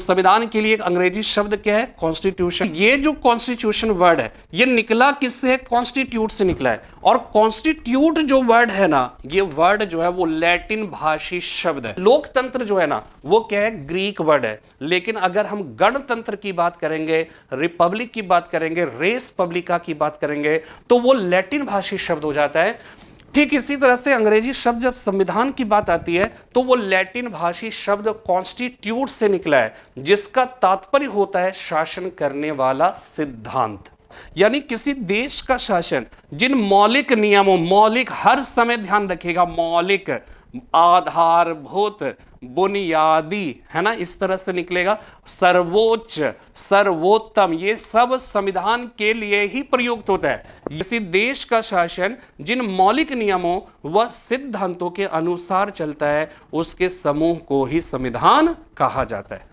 संविधान के लिए एक अंग्रेजी शब्द क्या है? कॉन्स्टिट्यूशन। ये जो कॉन्स्टिट्यूशन वर्ड है ये निकला किससे? कॉन्स्टिट्यूट से निकला है। और कॉन्स्टिट्यूट जो वर्ड है ना, ये वर्ड जो है वो लैटिन भाषी शब्द है। लोकतंत्र जो है ना वो क्या है? ग्रीक वर्ड है। लेकिन अगर हम गणतंत्र की बात करेंगे, रिपब्लिक की बात करेंगे, रेस पब्लिका की बात करेंगे, तो वो लैटिन भाषी शब्द हो जाता है। ठीक इसी तरह से अंग्रेजी शब्द जब संविधान की बात आती है तो वो लैटिन भाषी शब्द कॉन्स्टिट्यूट से निकला है, जिसका तात्पर्य होता है शासन करने वाला सिद्धांत। यानी किसी देश का शासन जिन मौलिक नियमों, मौलिक हर समय ध्यान रखिएगा, मौलिक, आधारभूत, बुनियादी, है ना, इस तरह से निकलेगा। सर्वोच्च, सर्वोत्तम, ये सब संविधान के लिए ही प्रयुक्त होता है। किसी देश का शासन जिन मौलिक नियमों व सिद्धांतों के अनुसार चलता है उसके समूह को ही संविधान कहा जाता है।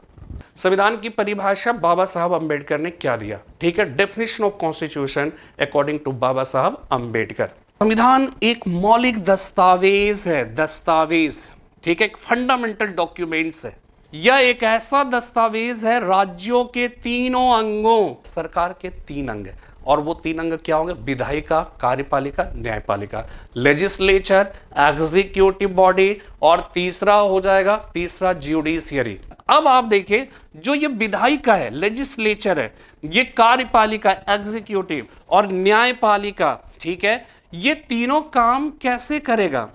संविधान की परिभाषा बाबा साहब अंबेडकर ने क्या दिया? ठीक है, definition of constitution according to Baba Saheb Ambedkar. संविधान एक मौलिक दस्तावेज है, दस्तावेज, ठीक है, एक फंडामेंटल डॉक्यूमेंट्स है। यह एक ऐसा दस्तावेज है, राज्यों के तीनों अंगों, सरकार के 3 अंग है, और वो 3 अंग क्या होंगे? विधायिका, कार्यपालिका, न्यायपालिका, लेजिस्लेचर, एग्जीक्यूटिव बॉडी, और तीसरा हो जाएगा, तीसरा ज्यूडिशियरी। अब आप देखिए, जो ये विधायिका है, लेजिस्लेचर है, ये कार्यपालिका, एग्जीक्यूटिव, और न्यायपालिका, ठीक है, ये तीनों काम कैसे करेगा?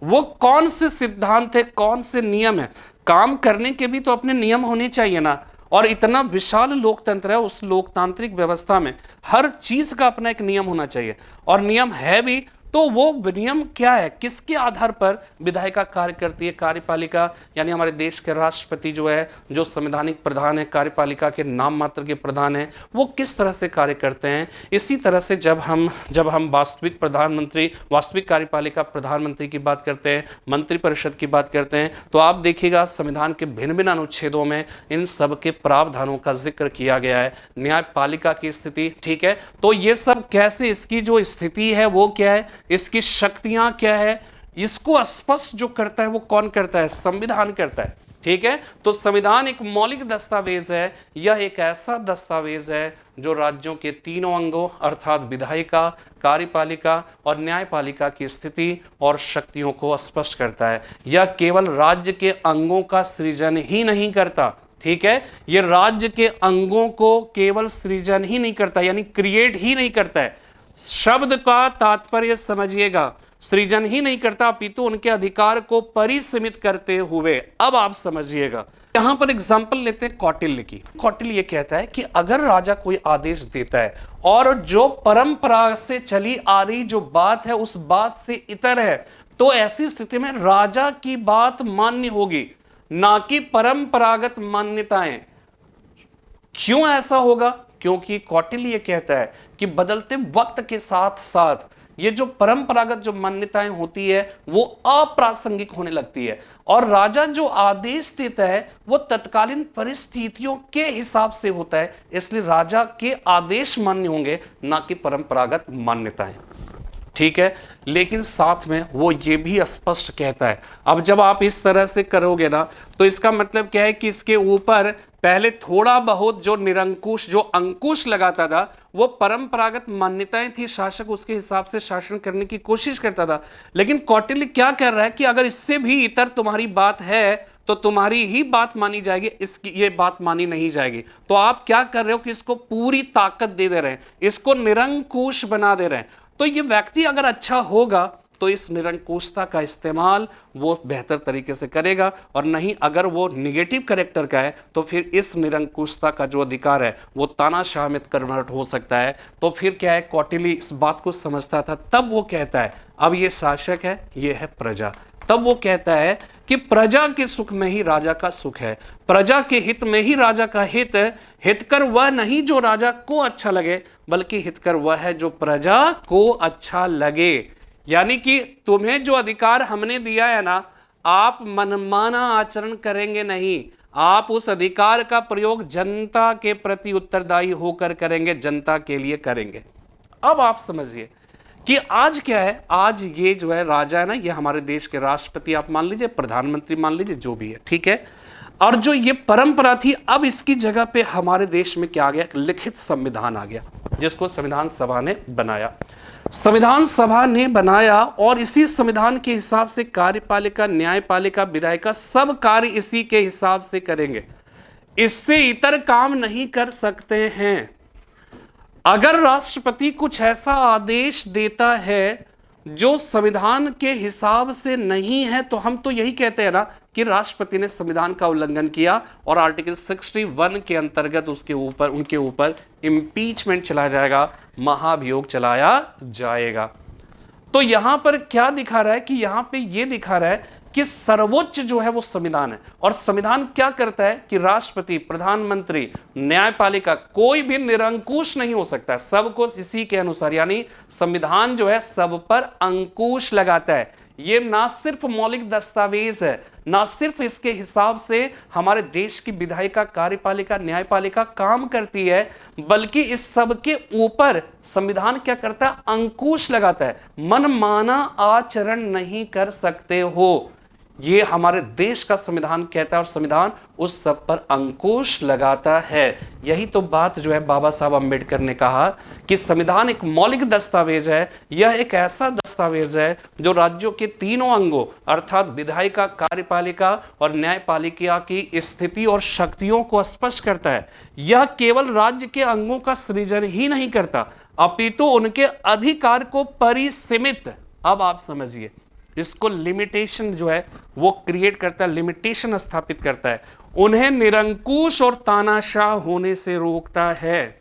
वो कौन से सिद्धांत है, कौन से नियम है? काम करने के भी तो अपने नियम होने चाहिए ना। और इतना विशाल लोकतंत्र है, उस लोकतांत्रिक व्यवस्था में हर चीज का अपना एक नियम होना चाहिए, और नियम है भी, तो वो नियम क्या है? किसके आधार पर विधायिका कार्य करती है? कार्यपालिका यानी हमारे देश के राष्ट्रपति जो है, जो संवैधानिक प्रधान है, कार्यपालिका के नाम मात्र के प्रधान है, वो किस तरह से कार्य करते हैं। इसी तरह से जब हम वास्तविक प्रधानमंत्री, वास्तविक कार्यपालिका प्रधानमंत्री की बात करते हैं, मंत्रिपरिषद की बात करते हैं, तो आप देखिएगा संविधान के भिन्न भिन्न अनुच्छेदों में इन सब के प्रावधानों का जिक्र किया गया है। न्यायपालिका की स्थिति, ठीक है, तो ये सब कैसे, इसकी जो स्थिति है वो क्या है, इसकी शक्तियां क्या है, इसको स्पष्ट जो करता है वो कौन करता है? संविधान करता है। ठीक है, तो संविधान एक मौलिक दस्तावेज है। यह एक ऐसा दस्तावेज है जो राज्यों के तीनों अंगों अर्थात विधायिका, कार्यपालिका और न्यायपालिका की स्थिति और शक्तियों को स्पष्ट करता है। यह केवल राज्य के अंगों का सृजन ही नहीं करता, ठीक है, ये राज्य के अंगों को केवल सृजन ही नहीं करता, यानी क्रिएट ही नहीं करता है। शब्द का तात्पर्य समझिएगा, सृजन ही नहीं करता, अपितु उनके अधिकार को परिसीमित करते हुए। अब आप समझिएगा, यहां पर एग्जांपल लेते हैं कौटिल्य की। कौटिल्य ये कहता है कि अगर राजा कोई आदेश देता है और जो परंपरा से चली आ रही जो बात है उस बात से इतर है, तो ऐसी स्थिति में राजा की बात मान्य होगी, ना कि परंपरागत मान्यताएं। क्यों ऐसा होगा? क्योंकि कौटिल्य ये कहता है कि बदलते वक्त के साथ साथ ये जो परंपरागत जो मान्यताएं होती है वो अप्रासंगिक होने लगती है, और राजा जो आदेश देता है वो तत्कालीन परिस्थितियों के हिसाब से होता है, इसलिए राजा के आदेश मान्य होंगे, ना कि परंपरागत मान्यताएं। ठीक है, लेकिन साथ में वो ये भी स्पष्ट कहता है, अब जब आप इस तरह से करोगे ना तो इसका मतलब क्या है कि इसके ऊपर पहले थोड़ा बहुत जो निरंकुश, जो अंकुश लगाता था वो परंपरागत मान्यताएं थी, शासक उसके हिसाब से शासन करने की कोशिश करता था। लेकिन कौटिल्य क्या कर रहा है कि अगर इससे भी इतर तुम्हारी बात है तो तुम्हारी ही बात मानी जाएगी, इसकी ये बात मानी नहीं जाएगी। तो आप क्या कर रहे हो कि इसको पूरी ताकत दे रहे हैं, इसको निरंकुश बना दे रहे हैं। तो ये व्यक्ति अगर अच्छा होगा तो इस निरंकुशता का इस्तेमाल वो बेहतर तरीके से करेगा, और नहीं अगर वो निगेटिव कैरेक्टर का है तो फिर इस निरंकुशता का जो अधिकार है वो तानाशाह में कन्वर्ट हो सकता है। तो फिर क्या है, कौटिल्य इस बात को समझता था, तब वो कहता है अब ये शासक है, ये है प्रजा। तब वो कहता है कि प्रजा के सुख में ही राजा का सुख है, प्रजा के हित में ही राजा का हित है। हितकर वह नहीं जो राजा को अच्छा लगे, बल्कि हितकर वह है जो प्रजा को अच्छा लगे। यानी कि तुम्हें जो अधिकार हमने दिया है ना, आप मनमाना आचरण करेंगे नहीं, आप उस अधिकार का प्रयोग जनता के प्रति उत्तरदायी होकर करेंगे, जनता के लिए करेंगे। अब आप समझिए कि आज क्या है, आज ये जो है राजा है ना, ये हमारे देश के राष्ट्रपति आप मान लीजिए, प्रधानमंत्री मान लीजिए, जो भी है, ठीक है। और जो ये परंपरा थी, अब इसकी जगह पे हमारे देश में क्या आ गया, एक लिखित संविधान आ गया, जिसको संविधान सभा ने बनाया। संविधान सभा ने बनाया और इसी संविधान के हिसाब से कार्यपालिका, न्यायपालिका, विधायिका सब कार्य इसी के हिसाब से करेंगे, इससे इतर काम नहीं कर सकते हैं। अगर राष्ट्रपति कुछ ऐसा आदेश देता है जो संविधान के हिसाब से नहीं है, तो हम तो यही कहते हैं ना कि राष्ट्रपति ने संविधान का उल्लंघन किया और आर्टिकल 61 के अंतर्गत उनके ऊपर इंपीचमेंट चलाया जाएगा, महाभियोग चलाया जाएगा। तो यहां पर क्या दिखा रहा है कि यहां पे ये दिखा रहा है कि सर्वोच्च जो है वो संविधान है, और संविधान क्या करता है कि राष्ट्रपति, प्रधानमंत्री, न्यायपालिका कोई भी निरंकुश नहीं हो सकता, सबको इसी के अनुसार, यानी संविधान जो है सब पर अंकुश लगाता है। ये ना सिर्फ मौलिक दस्तावेज है, ना सिर्फ इसके हिसाब से हमारे देश की विधायिका, कार्यपालिका, न्यायपालिका काम करती है, बल्कि इस सब के ऊपर संविधान क्या करता है, अंकुश लगाता है। मनमाना आचरण नहीं कर सकते हो, ये हमारे देश का संविधान कहता है, और संविधान उस सब पर अंकुश लगाता है। यही तो बात जो है बाबा साहब अम्बेडकर ने कहा कि संविधान एक मौलिक दस्तावेज है, यह एक ऐसा दस्तावेज है जो राज्यों के तीनों अंगों अर्थात विधायिका, कार्यपालिका और न्यायपालिका की स्थिति और शक्तियों को स्पष्ट करता है। यह केवल राज्य के अंगों का सृजन ही नहीं करता, अपितु उनके अधिकार को परिसीमित, अब आप समझिए, इसको लिमिटेशन जो है वो क्रिएट करता है, लिमिटेशन स्थापित करता है, उन्हें निरंकुश और तानाशाह होने से रोकता है।